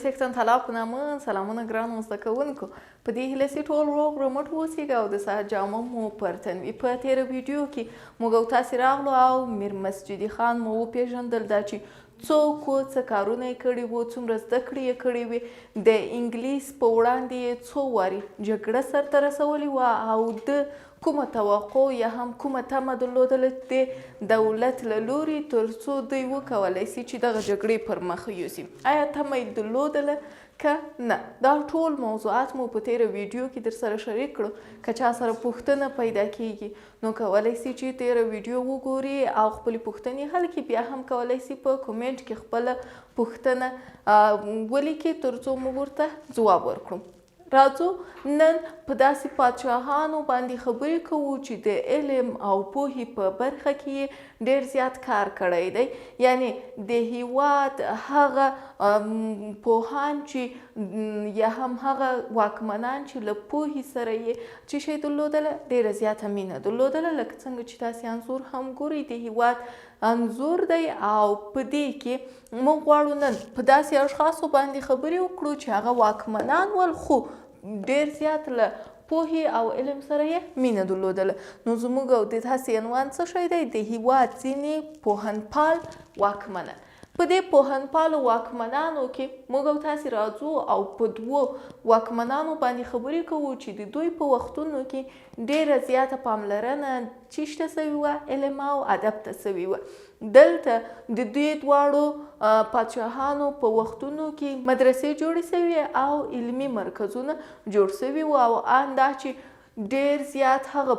څښتن تعالی په نامه سلامونه ګرانو زده کوونکو. په دې هیله چې ټول روغ رمټ اوسئ او د صحت جامه مو پر تن وي. په تېره ویډیو کې موږ او تاسې راغلو او میر مسجدي خان مو وپېژندل دا چې څوک و، څه کارونه یې کړي وو، څومره زده کړې یې کړې وې، د انګلیس په وړاندې یې څو وارې جګړه سرته رسولې وه او د کومه توقع یا هم کومه تمه درلودله د دولت له لورې تر څو دوی وکولی سي چې دغه جګړې پر مخ یوسي. آیا تمه یې درلودله که نه؟ دا ټول موضوعات مو په تېره ویډیو کې در سره شریک کړو. که چا سره پوښتنه پیدا کیږي نو کولی سي چې تېره ویډیو وګوري او خپلې پوښتنې حل کړي. بیا هم کولی سي په کومنټ کې خپله پوښتنه ولیکي تر څو موږ ورته ځواب ورکړو. راځو نن په داسې پادشاهانو باندې خبرې کوو چې د علم او پوهې په برخه کې یې ډېر زیات کار کړی دی. یعنې د هیواد هغه پوهان چې یا هم هغه واکمنان چې له پوهې سره یې څه شی درلودله، ډېره زیاته مینه درلودله. لکه څنګه چې تاسې انځور هم ګورئ، د هیواد انځور دی او په دې کې موږ غواړو نن په داسې اشخاصو باندې خبرې وکړو چې هغه واکمنان ول خو ډېر زیات له پوهې او علم سره یې مینه درلودله. نو زموږ او د تاسې عنوان څه شی دی؟ د هیواد ځینې پوهنپال واکمنان. په دې پوهنپالو واکمنانو کې موږ او تاسې راځو او په دوو واکمنانو باندې خبرې کوو چې د دوی په وختونو کې ډېره زیاته پاملرنه چی ته سوې وه؟ علم او ادب ته سوې وه. دلته د دې دواړو پادشاهانو په وختونو کې مدرسې جوړې سوې او علمي مرکزونه جوړ سوي وو او ان دا چې ډېر زیات هغه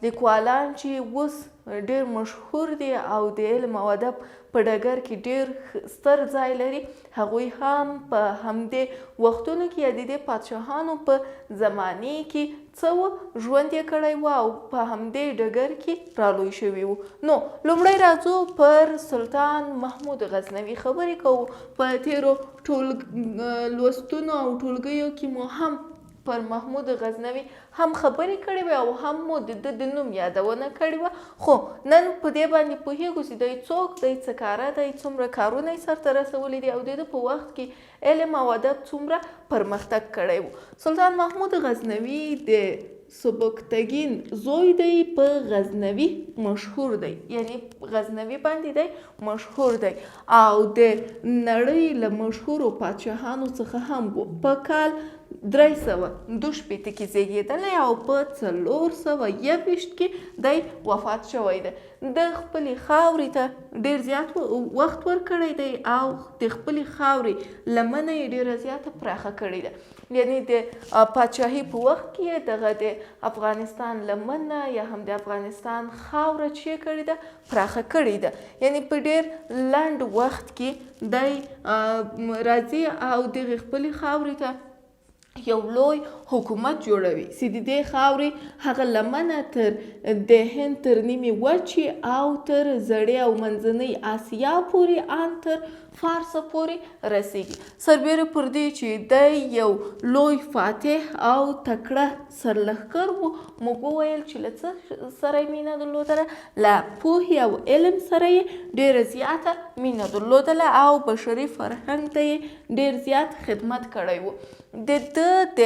لیکوالان چې اوس ډېر مشهور دي او د علم او ادب په ډګر کې ډېر ستر ځای لري، هغوی هم په همدې وختونو کې یا د دې پادشاهانو په زمانې کې څه و، ژوند یې کړی و او په همدې ډګر کې رالوی شوي وو. نو لومړی راځو پر سلطان محمود غزنوي خبرې کوو. په تېرو لوستونو او ټولګیو کې مو هم پر محمود غزنوي هم خبرې کړې وې او هم مو د ده د نوم یادونه کړې وه. خو نن په دې باندې پوهېږو چې دی څوک دی، څه کاره دی، څومره کارونه یې سرته رسولي دي او د ده په وخت کې علم او ادب څومره پرمختګ کړی و. سلطان محمود غزنوي د سبکتګین زوی دی، په غزنوي مشهور دی، یعنی غزنوي باندې دی مشهور دی او د نړۍ له مشهورو پادشاهانو څخه هم و. په کال 362 کې زیږېدلی او په 421 کې دی وفات شوی دی. د خپلې خاورې ته ډېر زیات وخت ورکړی دی او د خپلې خاورې لمنه یې ډېره زیاته پراخه کړې ده. یعنې د پاچاهۍ په وخت کې دغه د افغانستان لمنه یا هم د افغانستان خاوره چې کړې ده پراخه کړې ده. یعنې په ډېر لنډ وخت کې دی راځي او دغې خپلې خاورې ته یو لوی حکومت جوړوي چې د دې خاورې هغه لمنه تر د هند تر نیمې وچې او تر زړې او منځنۍ اسیا پورې ان تر فارس پورې رسیږي. سربیره پر دې چې دی یو لوی فاتح او تکړه سرلښکر و، موږ وویل چې له څه سره یې مینه درلودله؟ له پوهې او علم سره یې ډېره زیاته مینه درلودله او بشري فرهنګ ته یې ډېر زیات خدمت کړی و. د ده د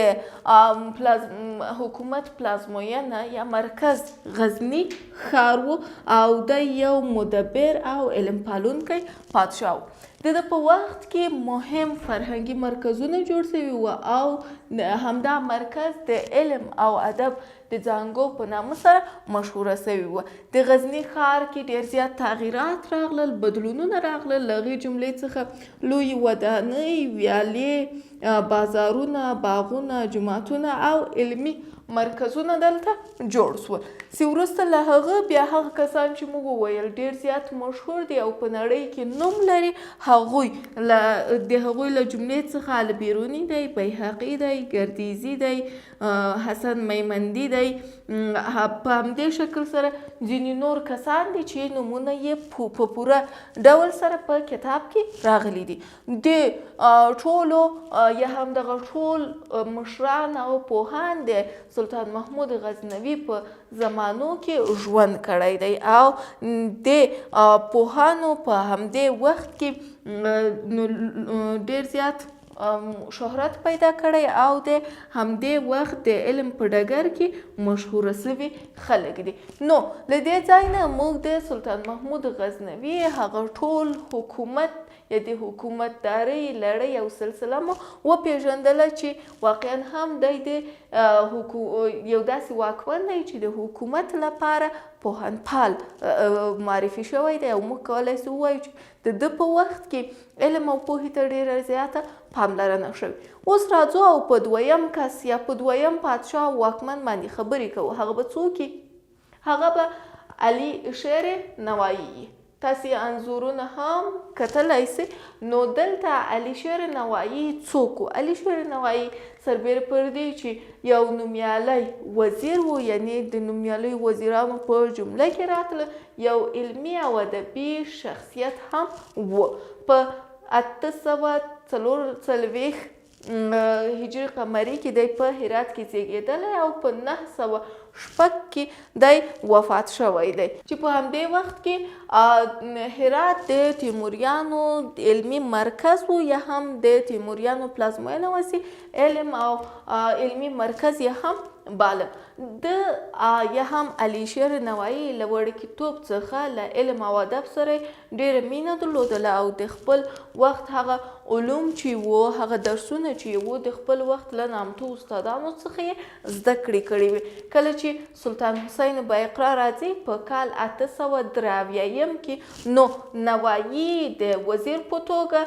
حکومت پلازموینه یا مرکز غزني ښار و او دی یو مدبر او علم پالونکی پادشاه و. د ده په وخت کې مهم فرهنګي مرکزونه جوړ شوي وو او همدا مرکز د علم او ادب د زانګو په نامه سره مشهوره شوي وه. د غزني ښار کې ډېر زیات تغییرات راغلل، بدلونونه راغلل. له هغې جملې څخه لویې ودانۍ، ویالې، بازارونه، باغونه، جوماتونه او علمي مرکزونه دلته جوړ شول. چې وروسته له هغه بیا هغه کسان چې موږ وویل ډېر زیات مشهور دي او په نړۍ کې نوم لري، هغوی د هغوی له جملې څخه البیروني دی، بیهقي دی، ګردیزي دی، حسن میمندي دی. په همدې شکل سره ځینې نور کسان دي چې نومونه یې په پوره ډول سره په کتاب کې راغلي دي. د ټولو یا هم دغه ټول مشران او پوهان د سلطان محمود غزنوي په زمانو کې ژوند کړی دی او د پوهانو په همدې وخت کې ډېر زیات شهرت پیدا کړی او د همدې وخت د علم په ډګر کې مشهوره سوي خلک دي. نو له دې ځای نه موږ د سلطان محمود غزنوي هغه ټول حکومت یا د حکومتدارۍ لړۍ او سلسله مو وپېژندله چې واقعا هم دی د یو داسې واکمن دی چې د حکومت لپاره پوهنپال معرفي شوی دی او موږ کولی سو ووایو چې د ده په وخت کې علم او پوهې ته ډېره زیاته پاملرنه شوې. اوس راځو او په دویم کس یا په دویم پادشاه او واکمن باندې خبرې کوو. هغه به څوک وي؟ هغه به علي شیر نوایی. تاسې انځورونه هم کتلی سئ. نو دلته علي شیر نوایی څوک و؟ علي شیر نوایی سربیره پر دې چې یو نومیالی وزیر و، یعنې د نومیالیو وزیرانو په جمله کې راتله، یو علمي او ادبي شخصیت هم و. په 844 هجري قمري کې دی په هرات کې زیږېدلی او په 906 کې دی وفات شوی دی، چې په همدې وخت کې هرات د تیموریانو علمي مرکز و یا هم د تیموریانو پلازمینه وسي، علم او علمي مرکز یې هم باله. یا هم علي شیر نوایی له وړکتوب څخه له علم او ادب سره ډېره مینه درلودله او د خپل وخت هغه علوم چې وو، هغه درسونه چې وو، د خپل وخت له نامتو استادانو څخه یې زده کړې کړې وې. کله چې سلطان حسین بایقرا راځي په کال 883 کې، نو نوایی د وزیر په توګه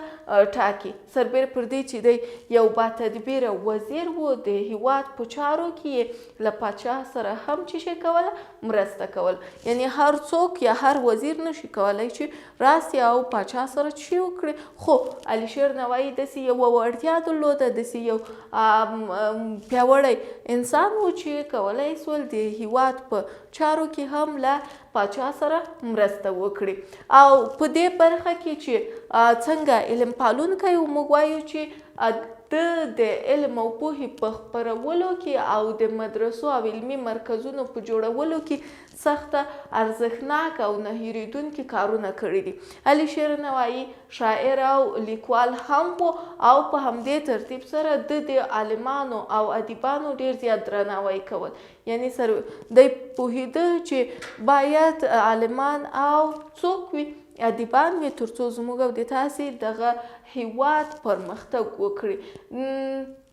ټاکي، سربیره پر دې چې دی یو با تدبیره وزیر و. د هیواد په چارو کې له پاچا سره هم چې شي کوله مرسته کول، یعنی هر څوک یا هر وزیر نشي کولی چې راسي او پاچا سره چې وکړي. خو علي شیر نوایی داسې یوه وړتیا درلوده، داسې یو پیاوړی انسان و چې کولی سول د هیواد په چارو کې هم له پاچا سره مرسته وکړي. او په دې برخه کې چې څنګه علم پالونکی و، موږ وایو چې د علم او پوهې په خپرولو کې او د مدرسو او علمي مرکزونو په جوړولو کې سخته ارزښتناک او نه هېرېدونکي کارونه کړي دي. علي شیر نوایی شاعر او لیکوال هم و او په همدې ترتیب سره د عالمانو او ادیبانو ډېر زیات درناوی کول، یعنی دی پوهېده چې باید عالمان او څوک وي، ادیبان وي، تر څو زموږ او د تاسې دغه هیواد پرمختګ وکړي.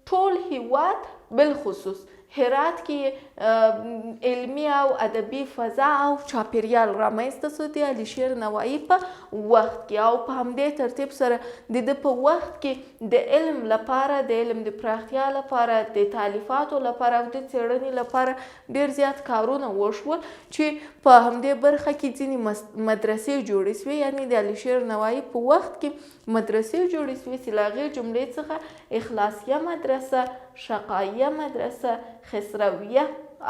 ټول هیواد بالخصوص هرات کې علمي او ادبي فضا او چاپیریال رامنځته سو د علي شیر نوایی په وخت کې، او په همدې ترتیب سره د ده په وخت کې د علم لپاره، د علم د پراختیا لپاره، د تالیفاتو لپاره او د څېړنې لپاره ډېر زیات کارونه وشول، چې په همدې برخه کې ځینې مدرسې جوړې سوې، یعنې د علي شیر نوایی په وخت کې مدرسې جوړې سوې چې له هغې جملې څخه اخلاصیه مدرسه، شقایه مدرسه، خسرویه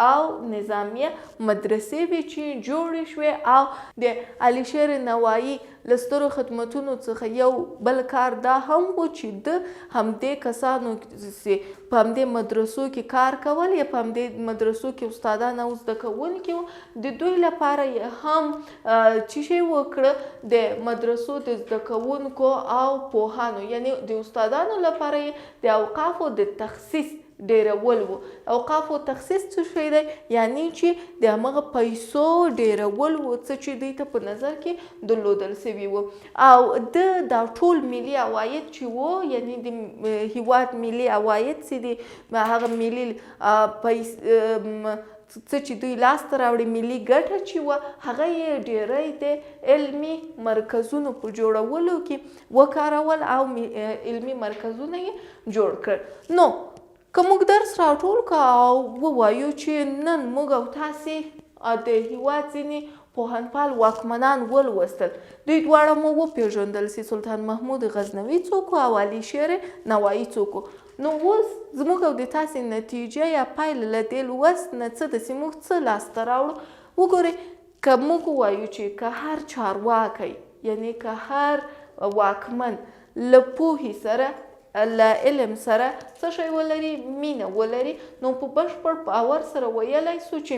او نظامیه مدرسې وې چې جوړې شوې. او د علي شیر نوایی له سترو خدمتونو څخه یو بل کار دا هم و چې د همدې کسانو چې په همدې مدرسو کې کار کول یا په همدې مدرسو کې استادان او زده کوونکي وو، د دوی لپاره یې هم چې شی وکړه، د مدرسو د زده کوونکو او پوهانو، یعنې د استادانو لپاره یې د اوقافو د تخصیص ډیرول وو. اوقاف او تخصیص څه شی دی؟ یعنی چې د همغه پیسو ډیرول وو څه چې دوی ته په نظر کې درلودل سوي وو. او دا ټول ملي عواید چې وو، یعنی د هیواد ملي عواید چې دي، هغه ملي څه چې دوی لاسته راوړي، ملي ګټه چې وه، هغه یې ډیری د علمي مرکزونو په جوړولو کې وکارول او علمي مرکزونه یې جوړ کړل. نو که موږ درس راټول کړو او ووایو چې نن موږ او تاسې د هیواد ځینې پوهنپال واکمنان ولوستل، دوی دواړه مو وپېژندل چې سلطان محمود غزنوي څوک او علي شیر نوایی څوک. نو اوس زموږ او د تاسې نتیجه یا پایله له دې لوست نه څه ده چې موږ څه لاسته راوړو؟ وګورئ، که موږ ووایو چې که هر چارواکی، یعنی که هر واکمن له پوهې سره، له علم سره څه شی ولري، مینه ولري، نو په بشپړ باور سره ویلی سو چې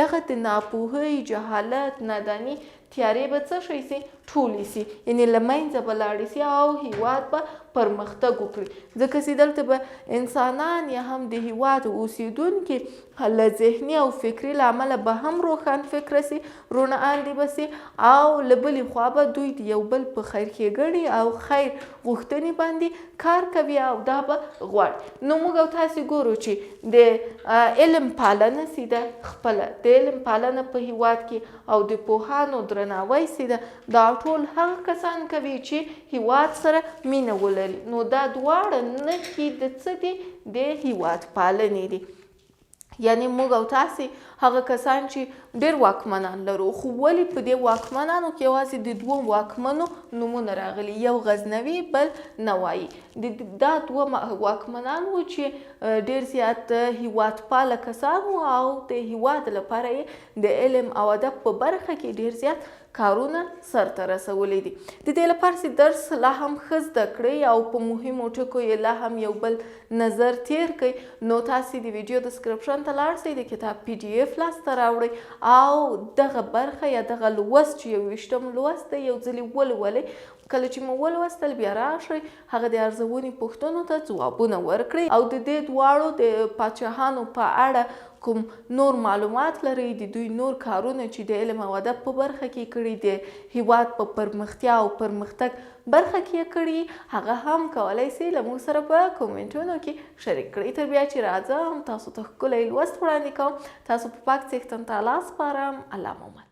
دغه د ناپوهۍ، جهالت، ناداني تیارې به څه شی سي ټولې سي یعنې له منځه به لاړې سي او هیواد به پرمختګ وکړي ځکه چې دلته به انسانان یا هم د هیواد اوسیدونکي له ذهني او فکري له امله به هم روښان فکره سي رونه اندې به سي او له بلې خوا به دوی د یو بل په خیر ښېګڼې او خیر غوښتنې باندې کار کوي او دا به غواړي نو موږ او تاسې ګورو چې د علم پالنه سي ده خپله د علم پالنه په هیواد کې او د پوهانو درناوی سي ده دا ټول هغه کسان کوي چې هیواد سره مینه ولري نو دا دواړه نښې د څه دي د هیواد پالنې دي یعنی موږ او تاسې هغه کسان چې ډېر واکمنان لرو خو ولې په دې واکمنانو کې یوازې د دوو واکمنو نومونه راغلي یو غزنوي بل نوایي دا دوه واکمنان وو چې ډېر زیات هیواد پاله کسان وو او د هیواد لپاره یې د علم او ادب په برخه کې ډېر زیات کارونه سرته رسولی دي د دې لپاره چې درس لا هم ښه زده کړئ او په مهمو ټکو یې لا هم یو بل نظر تیر کړئ نو تاسې د ویډیو ډسکرپشن ته لاړ شئ د کتاب PDF لاسته راوړئ او دغه برخه یا دغه لوست چې 21م لوست دی یو ځلې ولولئ کله چې مو ولوستل بیا راشئ هغه د ارزونې پوښتنو ته ځوابونه ورکړئ او د دې دواړو د پاچاهانو په اړه کوم نور معلومات لرئ د دوی نور کارونه چې د علم او ادب په برخه کې کړي د هیواد په پرمختیا او پرمختګ برخه کې یې کړي هغه هم کولی سئ له موږ سره په کومنټونو کې شریک کړئ تر بیا چې راځم تاسو ته ښکلی لوست وړاندې کوم تاسو په پاک څښتن تعالی سپارم الله مو